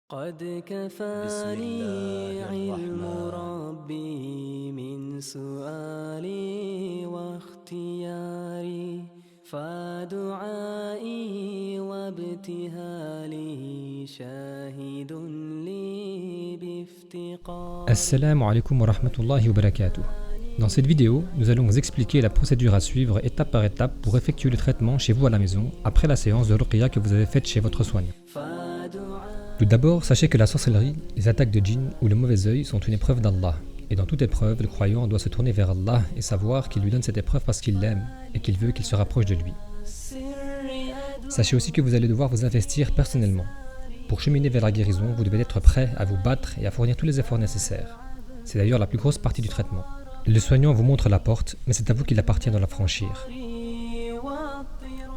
قد بسم كفاني الله علم الرحمن ربي من سؤالي واختياري فدعائي وابتهالي شاهد لي بافتقاري. Assalamu alaikum wa rahmatullahi wa barakatuh. Dans cette vidéo, nous allons vous expliquer la procédure à suivre étape par étape pour effectuer le traitement chez vous à la maison après la séance de ruqya que vous avez faite chez votre soignant. Tout d'abord, sachez que la sorcellerie, les attaques de djinn ou le mauvais œil sont une épreuve d'Allah. Et dans toute épreuve, le croyant doit se tourner vers Allah et savoir qu'il lui donne cette épreuve parce qu'il l'aime et qu'il veut qu'il se rapproche de lui. Sachez aussi que vous allez devoir vous investir personnellement. Pour cheminer vers la guérison, vous devez être prêt à vous battre et à fournir tous les efforts nécessaires. C'est d'ailleurs la plus grosse partie du traitement. Le soignant vous montre la porte, mais c'est à vous qu'il appartient de la franchir.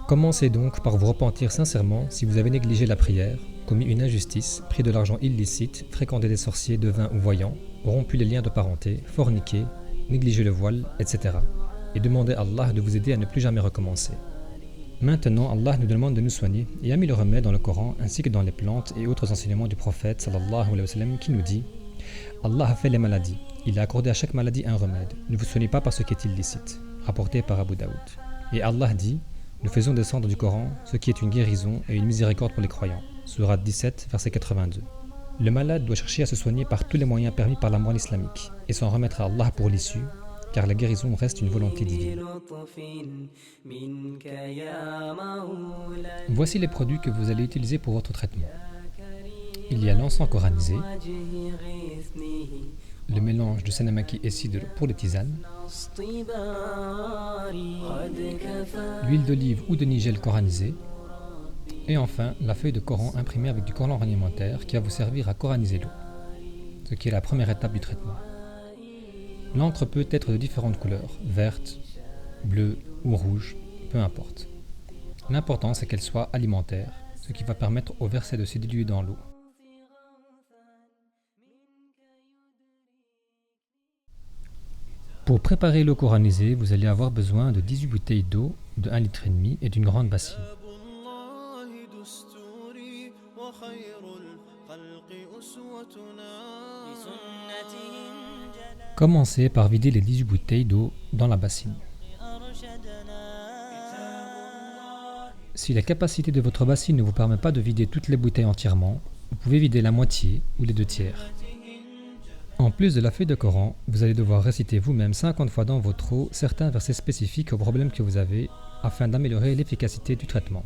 Commencez donc par vous repentir sincèrement si vous avez négligé la prière, commis une injustice, pris de l'argent illicite, fréquenté des sorciers, devins ou voyants, rompu les liens de parenté, forniqué, négligé le voile, etc. Et demandez à Allah de vous aider à ne plus jamais recommencer. Maintenant, Allah nous demande de nous soigner et a mis le remède dans le Coran ainsi que dans les plantes et autres enseignements du prophète sallallahu alayhi wa sallam qui nous dit « Allah a fait les maladies, il a accordé à chaque maladie un remède, ne vous soignez pas par ce qui est illicite » rapporté par Abu Daoud. Et Allah dit « Nous faisons descendre du Coran ce qui est une guérison et une miséricorde pour les croyants » Sourate 17, verset 82. Le malade doit chercher à se soigner par tous les moyens permis par la morale islamique et s'en remettre à Allah pour l'issue, car la guérison reste une volonté divine. Voici les produits que vous allez utiliser pour votre traitement. Il y a l'encens coranisé, le mélange de sanamaki et cidre pour les tisanes, l'huile d'olive ou de nigel coranisée, et enfin la feuille de Coran imprimée avec du collant alimentaire qui va vous servir à coraniser l'eau, ce qui est la première étape du traitement. L'encre peut être de différentes couleurs, verte, bleue ou rouge, peu importe. L'important c'est qu'elle soit alimentaire, ce qui va permettre au verset de se diluer dans l'eau. Pour préparer l'eau coranisée, vous allez avoir besoin de 18 bouteilles d'eau de 1,5 litre et d'une grande bassine. Commencez par vider les 18 bouteilles d'eau dans la bassine. Si la capacité de votre bassine ne vous permet pas de vider toutes les bouteilles entièrement, vous pouvez vider la moitié ou les 2/3. En plus de la feuille de Coran, vous allez devoir réciter vous-même 50 fois dans votre eau certains versets spécifiques au problème que vous avez afin d'améliorer l'efficacité du traitement.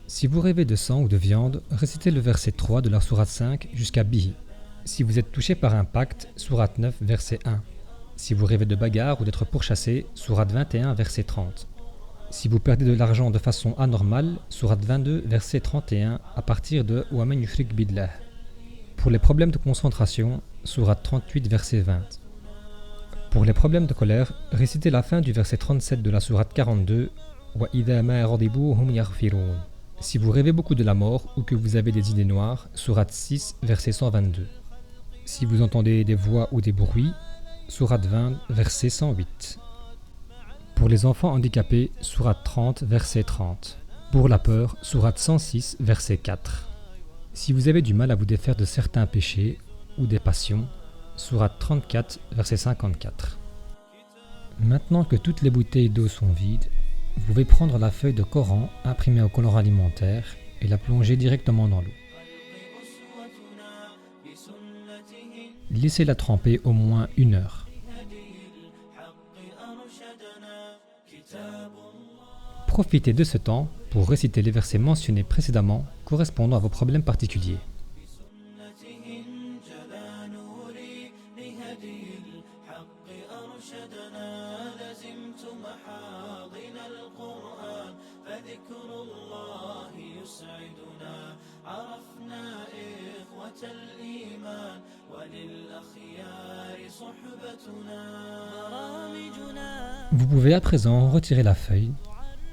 Si vous rêvez de sang ou de viande, récitez le verset 3 de la sourate 5 jusqu'à Bihi. Si vous êtes touché par un pacte, sourate 9, verset 1. Si vous rêvez de bagarre ou d'être pourchassé, sourate 21, verset 30. Si vous perdez de l'argent de façon anormale, sourate 22, verset 31, à partir de Wa man yushrik billah. Pour les problèmes de concentration, sourate 38, verset 20. Pour les problèmes de colère, récitez la fin du verset 37 de la sourate 42, Wa idha ma ghadibu hum yaghfirun. Si vous rêvez beaucoup de la mort ou que vous avez des idées noires, sourate 6, verset 122. Si vous entendez des voix ou des bruits, sourate 20, verset 108. Pour les enfants handicapés, sourate 30, verset 30. Pour la peur, sourate 106, verset 4. Si vous avez du mal à vous défaire de certains péchés ou des passions, sourate 34, verset 54. Maintenant que toutes les bouteilles d'eau sont vides, vous pouvez prendre la feuille de Coran imprimée au collant alimentaire et la plonger directement dans l'eau. Laissez-la tremper au moins 1 heure. Profitez de ce temps pour réciter les versets mentionnés précédemment correspondant à vos problèmes particuliers. Vous pouvez à présent retirer la feuille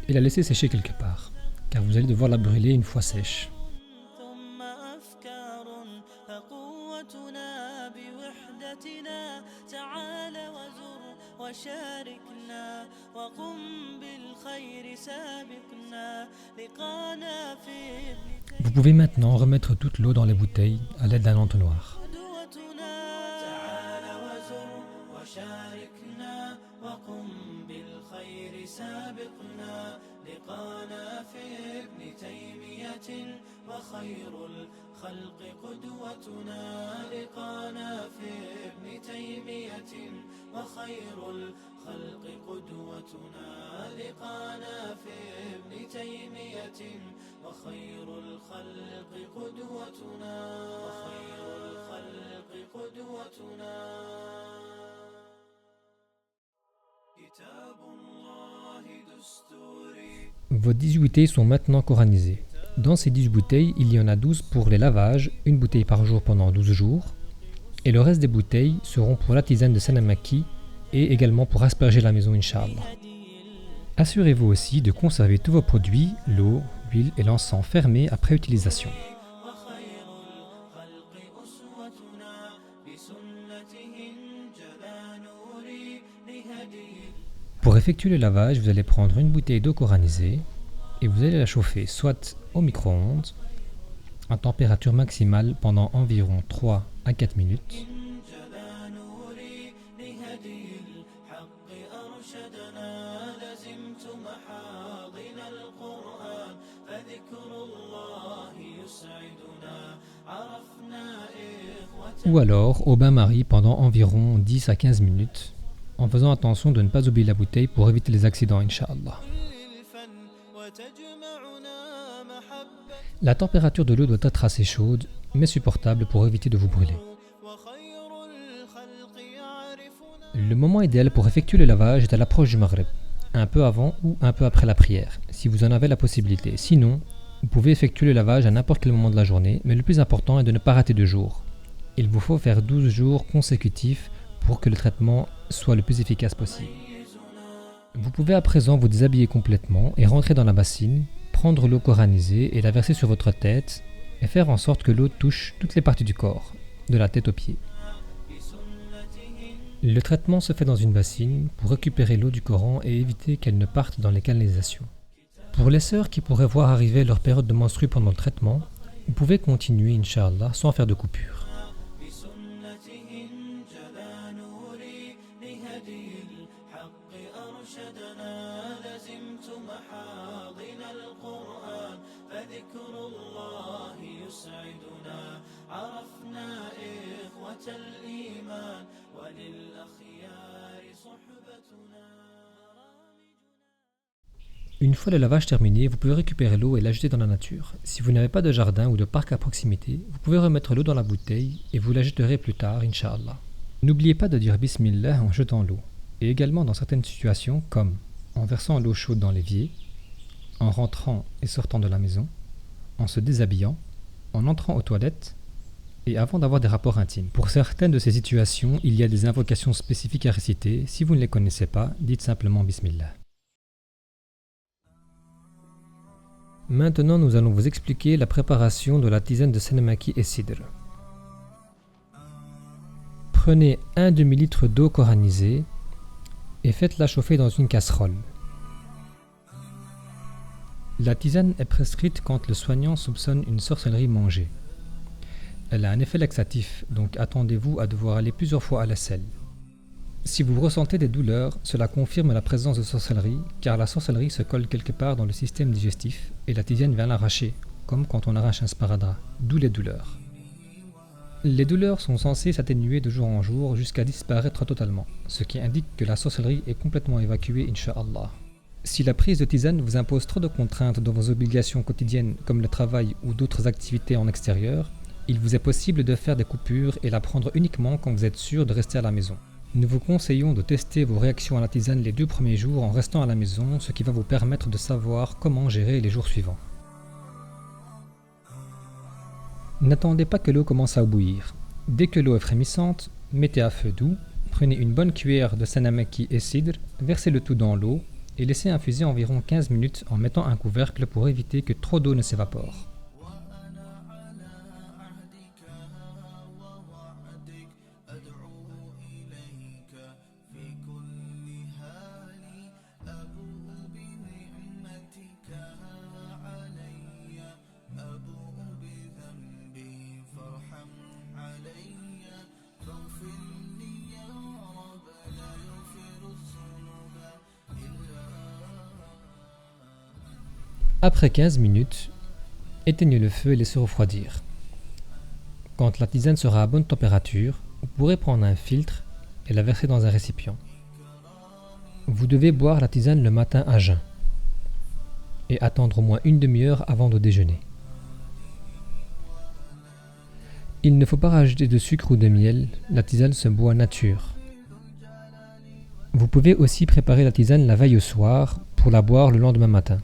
et la laisser sécher quelque part, car vous allez devoir la brûler une fois sèche. وشاركنا وقم بالخير سابقنا لقانا في Vous pouvez maintenant remettre toute l'eau dans les bouteilles à l'aide d'un entonnoir. قدوتنا تعال وزر وشاركنا وقم بالخير سابقنا لقانا في ابن تيمية وخير الخلق قدوتنا لقانا في ابن تيمية وخير الخلق قدوتنا لقانا في ابن تيمية وخير الخلق قدوتنا وخير الخلق قدوتنا كتاب الله دستوري. Vos 18 bouteilles sont maintenant coranisées. Dans ces 18 bouteilles, il y en a 12 pour les lavages, une bouteille par jour pendant 12 jours. Et le reste des bouteilles seront pour la tisane de Sanamaki et également pour asperger la maison, Inch'Allah. Assurez-vous aussi de conserver tous vos produits, l'eau, l'huile et l'encens fermés après utilisation. وخير الخلق أسوتنا بسنته انجلى نوري لهدي. Pour effectuer le lavage, vous allez prendre une bouteille d'eau coranisée et vous allez la chauffer soit au micro-ondes à température maximale pendant environ 3 à 4 minutes, انجلى نوري لهدي الحق أرشدنا لزمت محاضن القرآن فذكر الله يسعدنا عرفنا إخوة ou alors au bain-marie pendant environ 10 à 15 minutes, en faisant attention de ne pas oublier la bouteille pour éviter les accidents, Inch'Allah. الفن وتجمعنا محبة La température de l'eau doit être assez chaude, mais supportable pour éviter de vous brûler. وخير الخلق يعرفنا. Le moment idéal pour effectuer le lavage est à l'approche du Maghreb, un peu avant ou un peu après la prière, si vous en avez la possibilité. Sinon, vous pouvez effectuer le lavage à n'importe quel moment de la journée, mais le plus important est de ne pas rater de jours. Il vous faut faire 12 jours consécutifs pour que le traitement soit le plus efficace possible. Vous pouvez à présent vous déshabiller complètement et rentrer dans la bassine, prendre l'eau coranisée et la verser sur votre tête et faire en sorte que l'eau touche toutes les parties du corps, de la tête aux pieds. Le traitement se fait dans une bassine pour récupérer l'eau du Coran et éviter qu'elle ne parte dans les canalisations. Pour les sœurs qui pourraient voir arriver leur période de menstrues pendant le traitement, vous pouvez continuer, Inch'Allah, sans faire de coupure. بسنته انجلى نوري لهدي الحق أرشدنا لزمت محاضن القرآن فذكر الله يسعدنا عرفنا إخوة الإيمان وللأخيار صحبتنا. Une fois le lavage terminé, vous pouvez récupérer l'eau et la jeter dans la nature. Si vous n'avez pas de jardin ou de parc à proximité, vous pouvez remettre l'eau dans la bouteille et vous la jeterez plus tard, Inch'Allah. N'oubliez pas de dire Bismillah en jetant l'eau, et également dans certaines situations comme en versant l'eau chaude dans l'évier, en rentrant et sortant de la maison, en se déshabillant, en entrant aux toilettes et avant d'avoir des rapports intimes. Pour certaines de ces situations, il y a des invocations spécifiques à réciter. Si vous ne les connaissez pas, dites simplement Bismillah. Maintenant, nous allons vous expliquer la préparation de la tisane de Sanamaki et Sidr. Prenez un demi-litre d'eau coranisée et faites-la chauffer dans une casserole. La tisane est prescrite quand le soignant soupçonne une sorcellerie mangée. Elle a un effet laxatif, donc attendez-vous à devoir aller plusieurs fois à la selle. Si vous ressentez des douleurs, cela confirme la présence de sorcellerie, car la sorcellerie se colle quelque part dans le système digestif et la tisane vient l'arracher, comme quand on arrache un sparadrap, d'où les douleurs. Les douleurs sont censées s'atténuer de jour en jour jusqu'à disparaître totalement, ce qui indique que la sorcellerie est complètement évacuée, Inch'Allah. Si la prise de tisane vous impose trop de contraintes dans vos obligations quotidiennes comme le travail ou d'autres activités en extérieur, il vous est possible de faire des coupures et la prendre uniquement quand vous êtes sûr de rester à la maison. Nous vous conseillons de tester vos réactions à la tisane les 2 premiers jours en restant à la maison, ce qui va vous permettre de savoir comment gérer les jours suivants. N'attendez pas que l'eau commence à bouillir. Dès que l'eau est frémissante, mettez à feu doux, prenez une bonne cuillère de Sanamaki et Sidr, versez le tout dans l'eau et laissez infuser environ 15 minutes en mettant un couvercle pour éviter que trop d'eau ne s'évapore. Après 15 minutes, éteignez le feu et laissez refroidir. Quand la tisane sera à bonne température, vous pourrez prendre un filtre et la verser dans un récipient. Vous devez boire la tisane le matin à jeun et attendre au moins une demi-heure avant de déjeuner. Il ne faut pas rajouter de sucre ou de miel, la tisane se boit nature. Vous pouvez aussi préparer la tisane la veille au soir pour la boire le lendemain matin.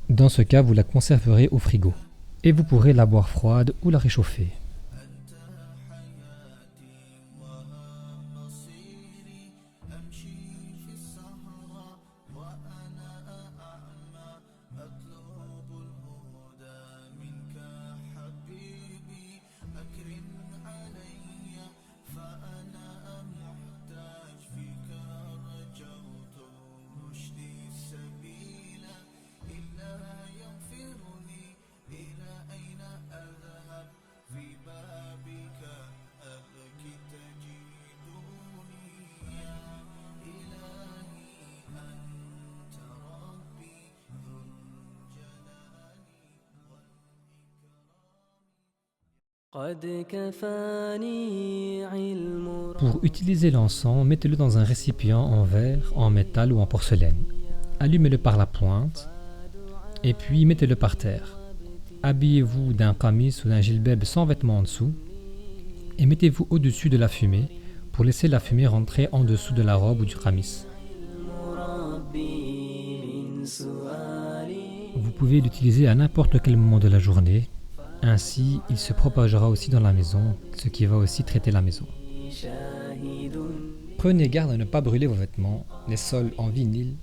Dans ce cas, vous la conserverez au frigo et vous pourrez la boire froide ou la réchauffer. Pour utiliser l'encens, mettez-le dans un récipient en verre, en métal ou en porcelaine. Allumez-le par la pointe et puis mettez-le par terre. Habillez-vous d'un qamis ou d'un jilbab sans vêtements en dessous et mettez-vous au-dessus de la fumée pour laisser la fumée rentrer en dessous de la robe ou du qamis. Vous pouvez l'utiliser à n'importe quel moment de la journée. Ainsi, il se propagera aussi dans la maison, ce qui va aussi traiter la maison. Prenez garde à ne pas brûler vos vêtements, les sols en vinyle,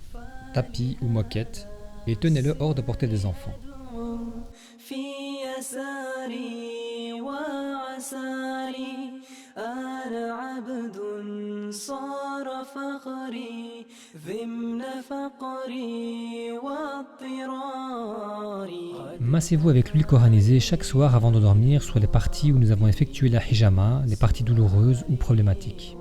tapis ou moquette, et tenez-le hors de portée des enfants. Massez-vous avec l'huile coranisée chaque soir avant de dormir sur les parties où nous avons effectué la hijama, les parties douloureuses ou problématiques.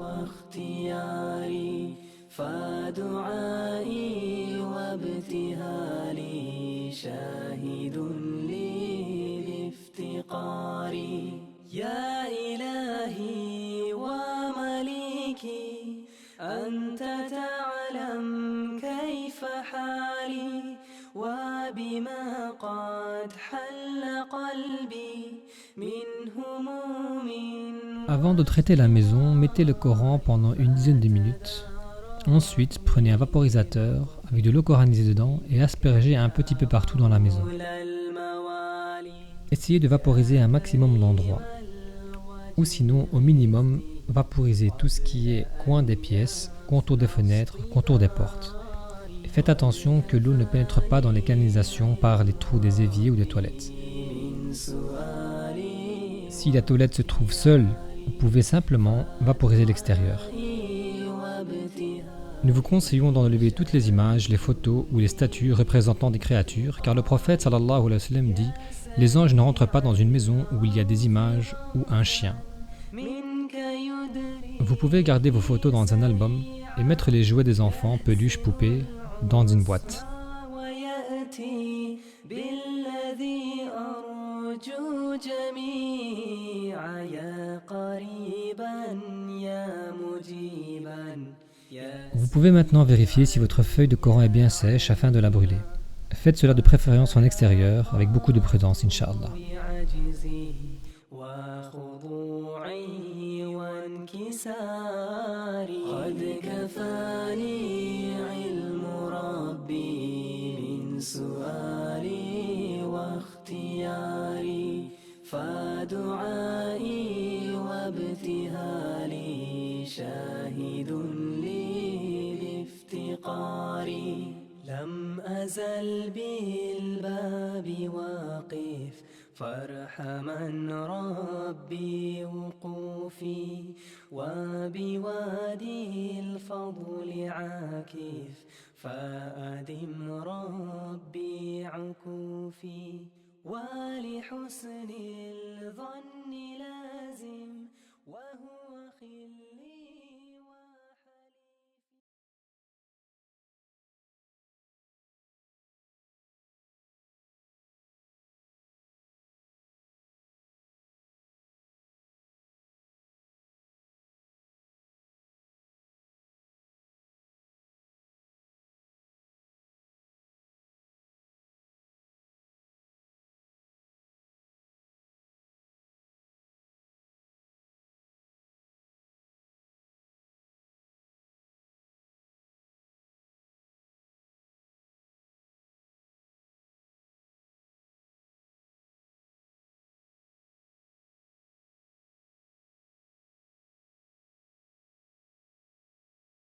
Avant de traiter la maison, mettez le Coran pendant une dizaine de minutes. Ensuite, prenez un vaporisateur avec de l'eau coranisée dedans et aspergez un petit peu partout dans la maison. Essayez de vaporiser un maximum d'endroits. Ou sinon, au minimum, vaporisez tout ce qui est coin des pièces, contour des fenêtres, contour des portes. Et faites attention que l'eau ne pénètre pas dans les canalisations par les trous des éviers ou des toilettes. Si la toilette se trouve seule, vous pouvez simplement vaporiser l'extérieur. Nous vous conseillons d'enlever toutes les images, les photos ou les statues représentant des créatures, car le prophète sallallahu alayhi wa sallam dit « Les anges ne rentrent pas dans une maison où il y a des images ou un chien ». Vous pouvez garder vos photos dans un album et mettre les jouets des enfants, peluches, poupées, dans une boîte. Vous pouvez maintenant vérifier si votre feuille de Coran est bien sèche afin de la brûler. Faites cela de préférence en extérieur, avec beaucoup de prudence, Inch'Allah. لم أزل بالباب واقف فارحما ربي وقوفي وبوادي الفضل عاكف فأدم ربي عكوفي ولحسن الظن لازم وهو خل